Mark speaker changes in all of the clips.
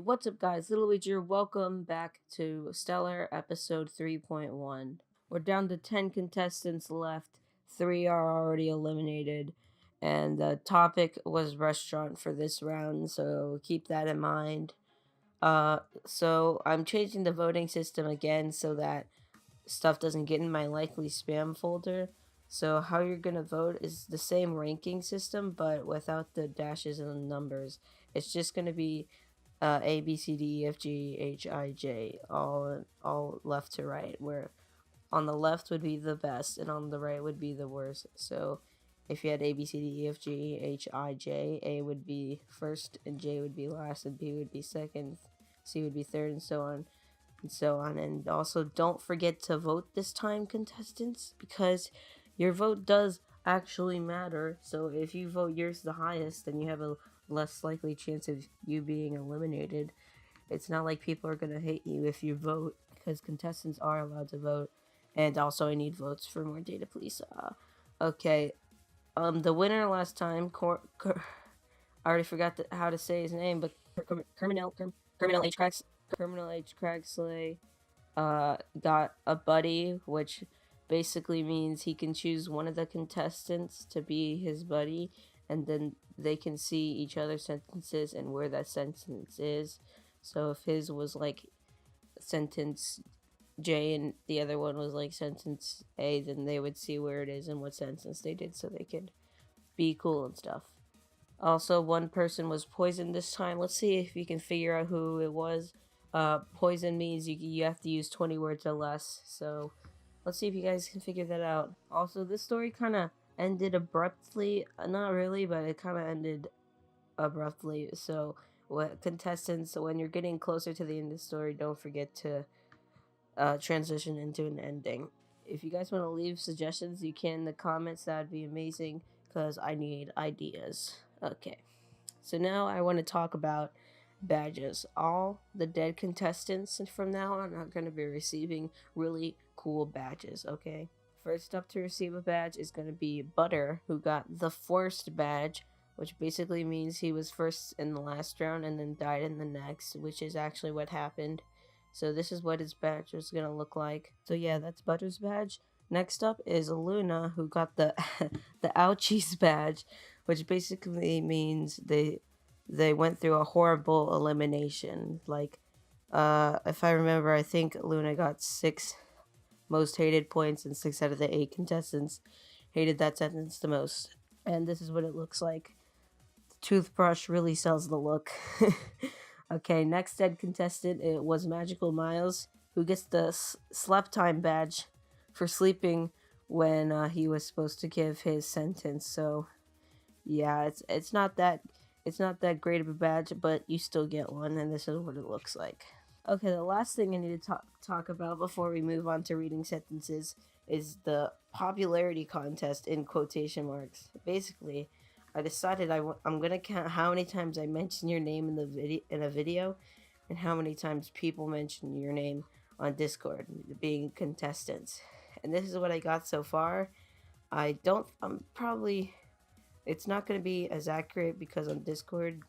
Speaker 1: What's up guys, Little Witch here. Welcome back to STeller episode 3.1. We're down to 10 contestants left, 3 are already eliminated, and the topic was restaurant for this round, so keep that in mind. So I'm changing the voting system again so that stuff doesn't get in my likely spam folder. So how you're gonna vote is the same ranking system, but without the dashes and the numbers. It's just gonna be A, B, C, D, E, F, G, H, I, J, all left to right, where on the left would be the best and on the right would be the worst. So if you had A, B, C, D, E, F, G, H, I, J, A would be first and J would be last and B would be second, C would be third, and so on and so on. And also don't forget to vote this time, contestants, because your vote does actually matter. So if you vote yours the highest, then you have a less likely chance of you being eliminated. It's not like people are gonna hate you if you vote, because contestants are allowed to vote. And also I need votes for more data, please. Okay. The winner last time, I already forgot how to say his name, but Criminal H. Craigsley got a buddy, which basically means he can choose one of the contestants to be his buddy, and then they can see each other's sentences and where that sentence is. So if his was like sentence J and the other one was like sentence A, then they would see where it is and what sentence they did, so they could be cool and stuff. Also, one person was poisoned this time. Let's see if you can figure out who it was. Poison means you have to use 20 words or less, so let's see if you guys can figure that out. Also, this story kind of ended abruptly. Not really, but it kind of ended abruptly. So, contestants, when you're getting closer to the end of the story, don't forget to transition into an ending. If you guys want to leave suggestions, you can in the comments. That would be amazing, because I need ideas. Okay, so now I want to talk about badges. All the dead contestants from now on are going to be receiving really cool badges, okay? First up to receive a badge is going to be Butter, who got the Forced badge, which basically means he was first in the last round and then died in the next, which is actually what happened. So this is what his badge is going to look like. So yeah, that's Butter's badge. Next up is Luna, who got the the Ouchies badge, which basically means they went through a horrible elimination. Like, if I remember, I think Luna got 6 most hated points, and 6 out of the 8 contestants hated that sentence the most. And this is what it looks like. The toothbrush really sells the look. Okay, next dead contestant, it was Magical Miles, who gets the Sleep Time badge for sleeping when he was supposed to give his sentence. So yeah, it's not that great of a badge, but you still get one, and this is what it looks like. Okay, the last thing I need to talk about before we move on to reading sentences is the popularity contest in quotation marks. Basically, I decided I'm gonna count how many times I mention your name in a video, and how many times people mention your name on Discord, being contestants. And this is what I got so far. It's not going to be as accurate, because on Discord,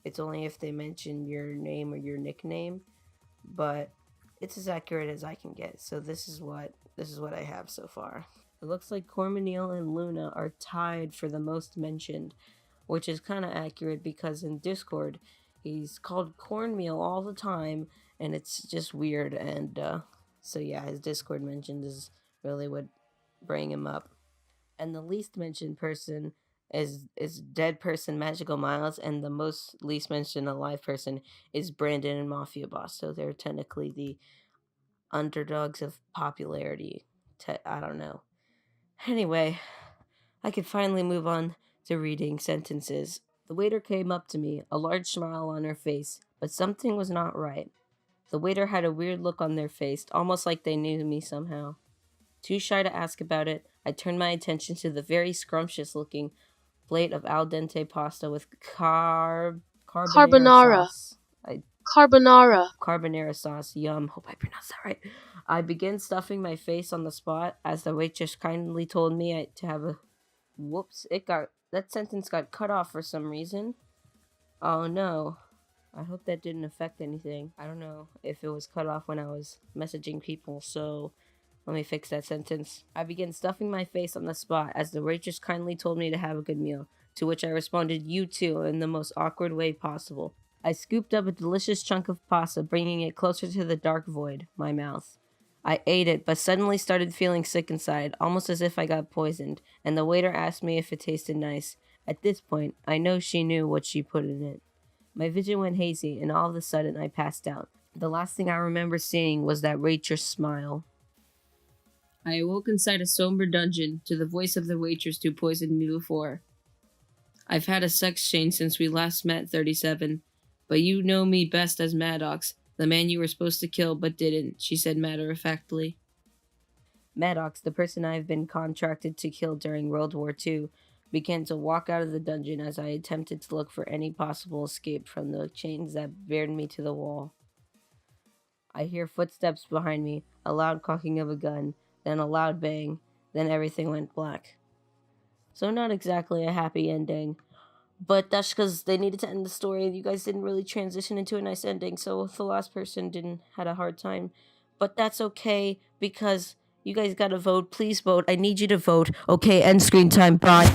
Speaker 1: it's only if they mention your name or your nickname, but it's as accurate as I can get. So this is what I have so far. It looks like Cormanil and Luna are tied for the most mentioned, which is kind of accurate, because in Discord, he's called Cornmeal all the time, and it's just weird. And so yeah, his Discord mentioned is really what bring him up. And the least mentioned person is dead person Magical Miles, and the most least mentioned alive person is Brandon and Mafia Boss. So they're technically the underdogs of popularity. I don't know. Anyway, I could finally move on to reading sentences. The waiter came up to me, a large smile on her face, but something was not right. The waiter had a weird look on their face, almost like they knew me somehow. Too shy to ask about it, I turned my attention to the very scrumptious-looking plate of al dente pasta with carbonara sauce. Carbonara sauce. Yum. Hope I pronounced that right. I began stuffing my face on the spot as the waitress kindly told me to have a... Whoops. That sentence got cut off for some reason. Oh no. I hope that didn't affect anything. I don't know if it was cut off when I was messaging people, so let me fix that sentence. I began stuffing my face on the spot as the waitress kindly told me to have a good meal, to which I responded, "You too," in the most awkward way possible. I scooped up a delicious chunk of pasta, bringing it closer to the dark void, my mouth. I ate it, but suddenly started feeling sick inside, almost as if I got poisoned, and the waiter asked me if it tasted nice. At this point, I know she knew what she put in it. My vision went hazy, and all of a sudden I passed out. The last thing I remember seeing was that waitress smile. I awoke inside a somber dungeon to the voice of the waitress who poisoned me before. "I've had a sex change since we last met, 37, but you know me best as Maddox, the man you were supposed to kill but didn't," she said matter-of-factly. Maddox, the person I have been contracted to kill during World War II, began to walk out of the dungeon as I attempted to look for any possible escape from the chains that bound me to the wall. I hear footsteps behind me, a loud cocking of a gun, then a loud bang, then everything went black. So not exactly a happy ending, but that's because they needed to end the story. You guys didn't really transition into a nice ending, so the last person had a hard time. But that's okay, because you guys gotta vote. Please vote. I need you to vote. Okay, end screen time. Bye.